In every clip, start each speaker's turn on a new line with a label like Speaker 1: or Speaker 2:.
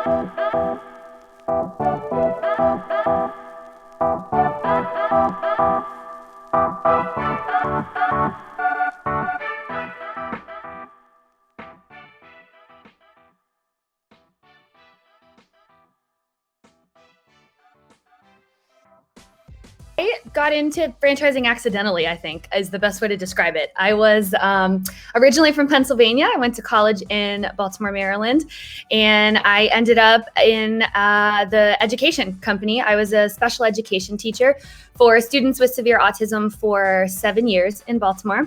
Speaker 1: I got into franchising accidentally, I think, is the best way to describe it. I was originally from Pennsylvania. I went to college in Baltimore, Maryland, and I ended up in the education company. I was a special education teacher for students with severe autism for 7 years in Baltimore.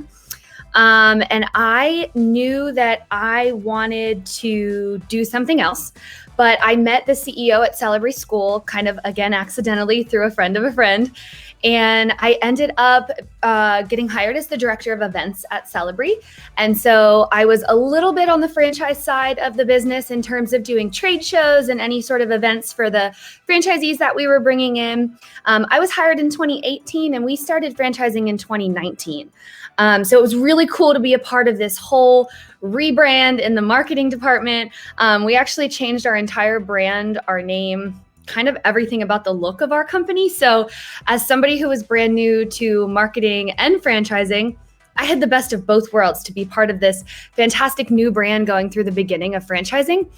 Speaker 1: And I knew that I wanted to do something else, but I met the CEO at Celebree School kind of, again, accidentally through a friend of a friend. And I ended up getting hired as the director of events at Celebree. And so I was a little bit on the franchise side of the business in terms of doing trade shows and any sort of events for the franchisees that we were bringing in. I was hired in 2018 and we started franchising in 2019. So it was really cool to be a part of this whole rebrand in the marketing department. We actually changed our entire brand, our name, kind of everything about the look of our company. So as somebody who was brand new to marketing and franchising, I had the best of both worlds to be part of this fantastic new brand going through the beginning of franchising.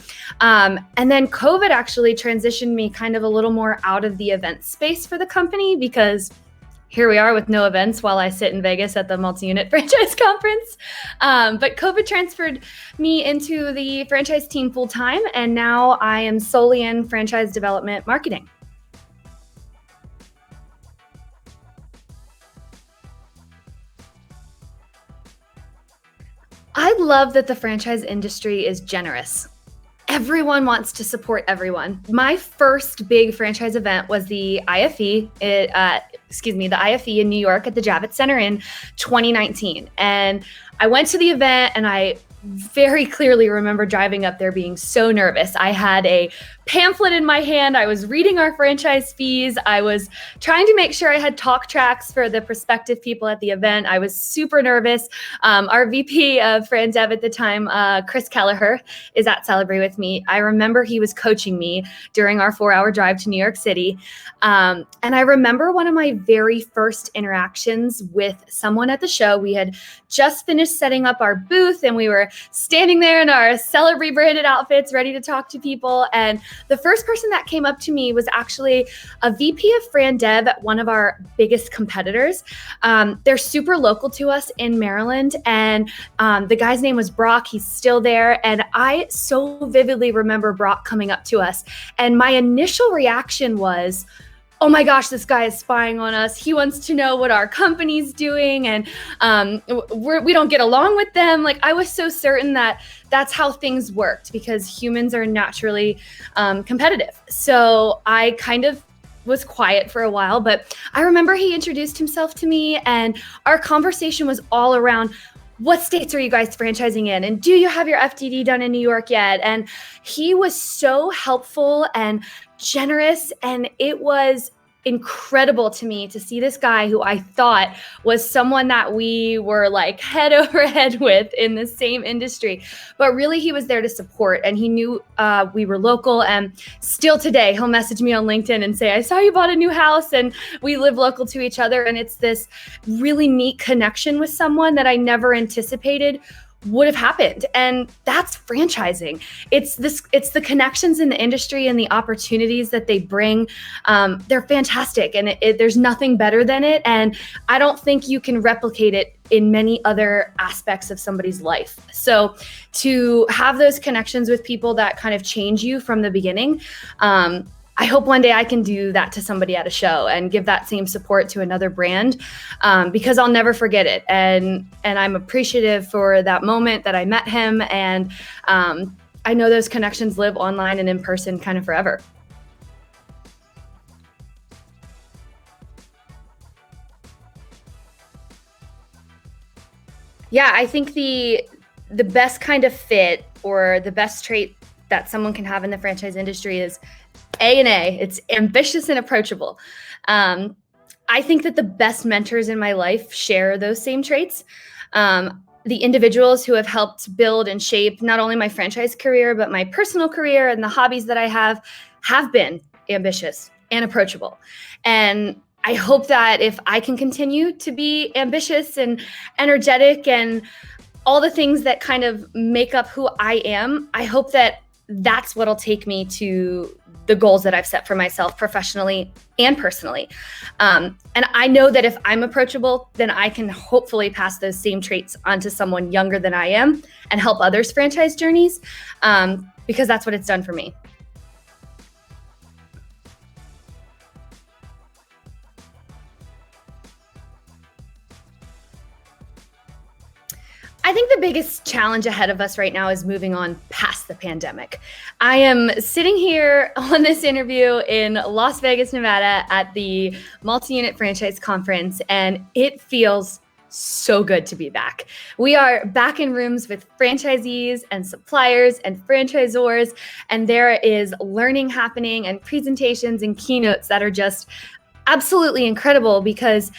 Speaker 1: And then COVID actually transitioned me kind of a little more out of the event space for the company, because here we are with no events while I sit in Vegas at the multi-unit franchise conference. But COVID transferred me into the franchise team full time, and now I am solely in franchise development marketing. I love that the franchise industry is generous. Everyone wants to support everyone. My first big franchise event was the IFE, the IFE in New York at the Javits Center in 2019. And I went to the event and I very clearly remember driving up there being so nervous. I had a pamphlet in my hand. I was reading our franchise fees. I was trying to make sure I had talk tracks for the prospective people at the event. I was super nervous. Our VP of Fran Dev at the time, Chris Kelleher, is at Celebree with me. I remember he was coaching me during our 4-hour drive to New York City. And I remember one of my very first interactions with someone at the show. We had just finished setting up our booth and we were standing there in our Celebree branded outfits, ready to talk to people. And the first person that came up to me was actually a VP of Fran Dev at one of our biggest competitors. They're super local to us in Maryland. And the guy's name was Brock. He's still there. And I so vividly remember Brock coming up to us. And my initial reaction was, oh my gosh, this guy is spying on us. He wants to know what our company's doing, and we don't get along with them. Like, I was so certain that that's how things worked, because humans are naturally competitive. So I kind of was quiet for a while, but I remember he introduced himself to me and our conversation was all around, what states are you guys franchising in? And do you have your FDD done in New York yet? And he was so helpful and generous. And it was incredible to me to see this guy who I thought was someone that we were like head over head with in the same industry. But really, he was there to support, and he knew we were local. And still today, he'll message me on LinkedIn and say, I saw you bought a new house, and we live local to each other. And it's this really neat connection with someone that I never anticipated would have happened. And that's franchising. It's the connections in the industry and the opportunities that they bring. They're fantastic. And there's nothing better than it. And I don't think you can replicate it in many other aspects of somebody's life. So to have those connections with people that kind of change you from the beginning, I hope one day I can do that to somebody at a show and give that same support to another brand, because I'll never forget it. And I'm appreciative for that moment that I met him. And I know those connections live online and in person kind of forever. Yeah, I think the best kind of fit, or the best trait that someone can have in the franchise industry, is A. It's ambitious and approachable. I think that the best mentors in my life share those same traits. the individuals who have helped build and shape not only my franchise career, but my personal career and the hobbies that I have been ambitious and approachable. And I hope that if I can continue to be ambitious and energetic and all the things that kind of make up who I am, I hope that that's what'll take me to the goals that I've set for myself professionally and personally. And I know that if I'm approachable, then I can hopefully pass those same traits onto someone younger than I am and help others' franchise journeys, because that's what it's done for me. I think the biggest challenge ahead of us right now is moving on past the pandemic. I am sitting here on this interview in Las Vegas, Nevada at the Multi-Unit Franchise Conference, and it feels so good to be back. We are back in rooms with franchisees and suppliers and franchisors, and there is learning happening and presentations and keynotes that are just absolutely incredible, because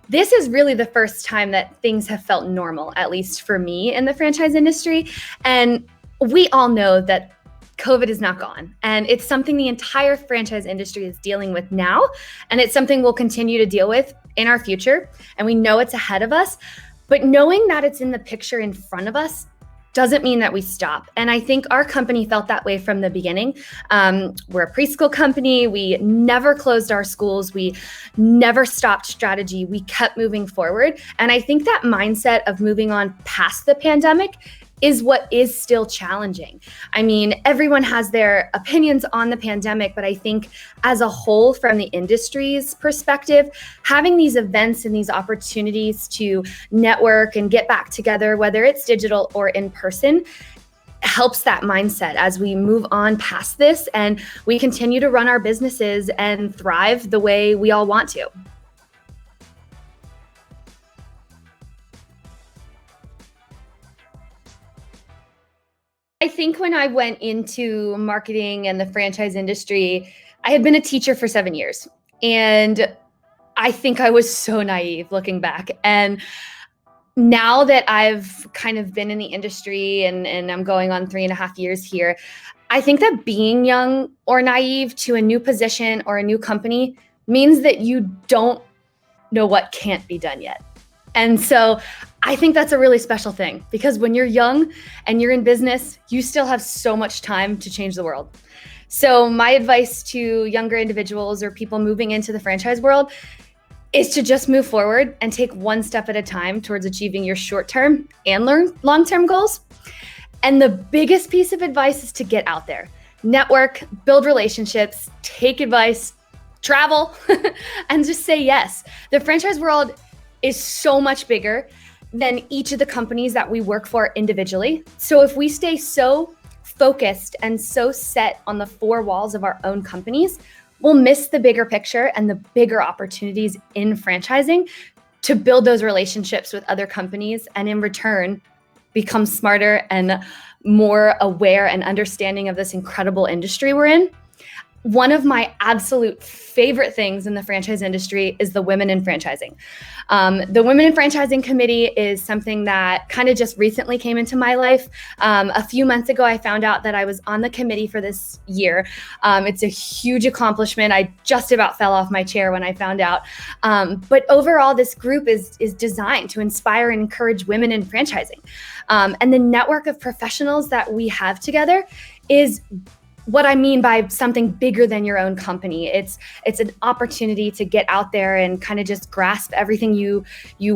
Speaker 1: this is really the first time that things have felt normal, at least for me in the franchise industry. And we all know that COVID is not gone. And it's something the entire franchise industry is dealing with now. And it's something we'll continue to deal with in our future. And we know it's ahead of us. But knowing that it's in the picture in front of us doesn't mean that we stop. And I think our company felt that way from the beginning. We're a preschool company. We never closed our schools. We never stopped strategy. We kept moving forward. And I think that mindset of moving on past the pandemic is what is still challenging. I mean, everyone has their opinions on the pandemic, but I think as a whole, from the industry's perspective, having these events and these opportunities to network and get back together, whether it's digital or in person, helps that mindset as we move on past this and we continue to run our businesses and thrive the way we all want to. I think when I went into marketing and the franchise industry, I had been a teacher for 7 years. And I think I was so naive looking back. And now that I've kind of been in the industry and I'm going on 3.5 years here, I think that being young or naive to a new position or a new company means that you don't know what can't be done yet. And so I think that's a really special thing, because when you're young and you're in business, you still have so much time to change the world. So my advice to younger individuals or people moving into the franchise world is to just move forward and take one step at a time towards achieving your short-term and long-term goals. And the biggest piece of advice is to get out there, network, build relationships, take advice, travel, and just say yes. The franchise world is so much bigger than each of the companies that we work for individually. So if we stay so focused and so set on the four walls of our own companies, we'll miss the bigger picture and the bigger opportunities in franchising to build those relationships with other companies, and in return, become smarter and more aware and understanding of this incredible industry we're in. One of my absolute favorite things in the franchise industry is the Women in Franchising. The Women in Franchising Committee is something that kind of just recently came into my life. A few months ago, I found out that I was on the committee for this year. It's a huge accomplishment. I just about fell off my chair when I found out. But overall, this group is designed to inspire and encourage women in franchising. And the network of professionals that we have together is what I mean by something bigger than your own company. It's an opportunity to get out there and kind of just grasp everything you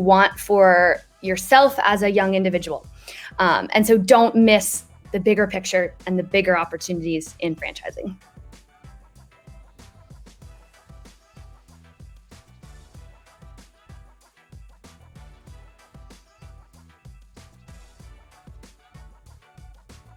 Speaker 1: want for yourself as a young individual. And so don't miss the bigger picture and the bigger opportunities in franchising.